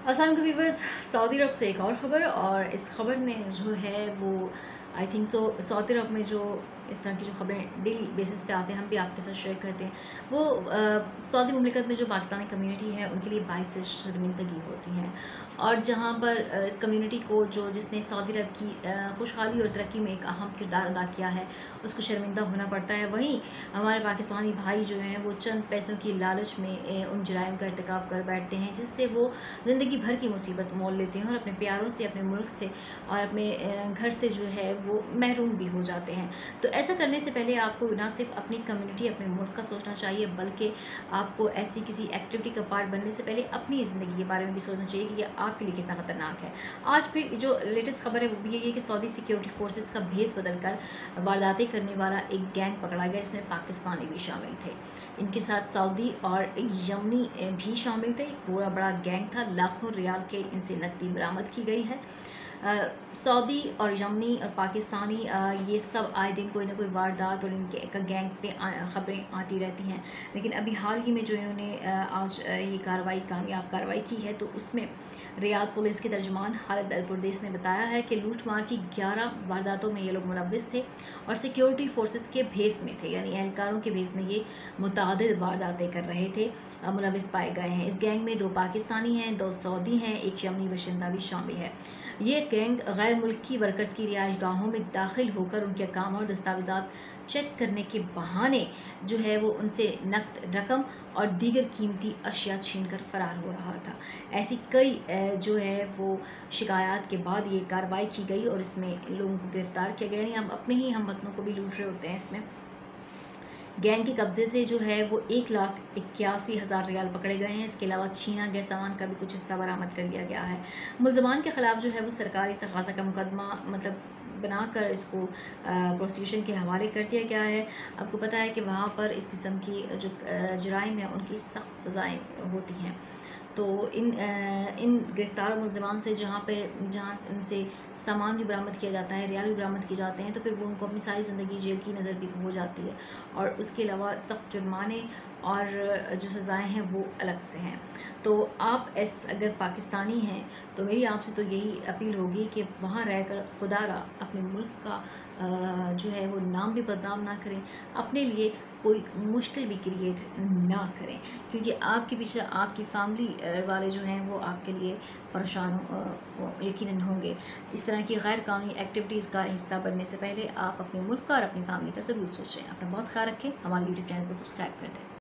अस्सलाम वालेकुम viewers. Saudi अरब से एक और ख़बर, और इस खबर ने जो है वो आई थिंक सो सऊदी अरब में जो इस तरह की जो खबरें डेली बेसिस पे आते हैं हम भी आपके साथ शेयर करते हैं, वो सऊदी मुमलिकत में जो पाकिस्तानी कम्युनिटी है उनके लिए बाइस से शर्मिंदगी होती हैं। और जहाँ पर इस कम्युनिटी को जिसने सऊदी अरब की खुशहाली और तरक्की में एक अहम किरदार अदा किया है उसको शर्मिंदा होना पड़ता है। वहीं हमारे पाकिस्तानी भाई जो हैं वो चंद पैसों की लालच में उन जुराइम का irtikab कर बैठते हैं, जिससे वो ज़िंदगी भर की मुसीबत मोल लेते हैं और अपने प्यारों से, अपने मुल्क से और अपने घर से जो है वो महरूम भी हो जाते हैं। तो ऐसा करने से पहले आपको ना सिर्फ अपनी कम्युनिटी, अपने मुल्क का सोचना चाहिए, बल्कि आपको ऐसी किसी एक्टिविटी का पार्ट बनने से पहले अपनी ज़िंदगी के बारे में भी सोचना चाहिए कि ये आपके लिए कितना ख़तरनाक है। आज फिर जो लेटेस्ट खबर है वो भी यही है कि सऊदी सिक्योरिटी फोर्सेस का भेस बदलकर वारदातें करने वाला एक गैंग पकड़ा गया, जिसमें पाकिस्तानी भी शामिल थे। इनके साथ सऊदी और यमनी भी शामिल थे। एक पूरा बड़ा गैंग था। लाखों रियाल के इनसे नकदी बरामद की गई है। सऊदी और यमनी और पाकिस्तानी ये सब आए दिन कोई ना कोई वारदात और इनके एक गैंग पे ख़बरें आती रहती हैं। लेकिन अभी हाल ही में जो इन्होंने आज ये कामयाब कार्रवाई की है, तो उसमें रियाद पुलिस के तर्जुमान खालिद अल कुरदैस ने बताया है कि लूटमार की 11 वारदातों में ये लोग मुलव्विस थे और सिक्योरिटी फोर्सेस के भेस में थे, यानी एहलकारों के भेस में ये मुतअद्दिद वारदातें कर रहे थे, मुलव्विस पाए गए हैं। इस गैंग में 2 पाकिस्तानी हैं, 2 सऊदी हैं, एक यमनी बाशिंदा भी शामिल है। ये गैंग गैर मुल्की वर्कर्स की रिहाइश गाहों में दाखिल होकर उनके काम और दस्तावेज़ात चेक करने के बहाने जो है वो उनसे नकद रकम और दीगर कीमती अशिया छीन कर फ़रार हो रहा था। ऐसी कई जो है वो शिकायत के बाद ये कार्रवाई की गई और इसमें लोगों को गिरफ़्तार किया गया। यानी हम अपने ही हमवतनों को भी लूट रहे होते हैं। इसमें गैंग के कब्ज़े से जो है वो 1,81,000 रियाल पकड़े गए हैं। इसके अलावा छीना गए सामान का भी कुछ हिस्सा बरामद कर लिया गया है। मुलज़मान के ख़िलाफ़ जो है वो सरकारी तकाज़ा का मुकदमा बनाकर इसको प्रोसिक्यूशन के हवाले कर दिया गया है। आपको पता है कि वहाँ पर इस किस्म की जो जुराइम है उनकी सख्त सज़ाएँ होती हैं। तो इन गिरफ़्तार मुलज़मान से जहाँ उनसे सामान भी बरामद किया जाता है, रियाल भी बरामद किए जाते हैं, तो फिर वो उनको अपनी सारी ज़िंदगी जेल की नज़र भी हो जाती है और उसके अलावा सख्त जुर्माने और जो सज़ाएँ हैं वो अलग से हैं। तो आप अगर पाकिस्तानी हैं तो मेरी आपसे तो यही अपील होगी कि वहाँ रहकर खुदारा अपने मुल्क का जो है वो नाम भी बदनाम ना करें, अपने लिए कोई मुश्किल भी क्रिएट ना करें, क्योंकि आपके पीछे आपकी फैमिली वाले जो हैं वो आपके लिए परेशान यकीनन होंगे। इस तरह की गैर कानूनी एक्टिविटीज़ का हिस्सा बनने से पहले आप अपने मुल्क का और अपनी फैमिली का ज़रूर सोचें। अपना बहुत ख्याल रखें। हमारे यूट्यूब चैनल को सब्सक्राइब कर दें।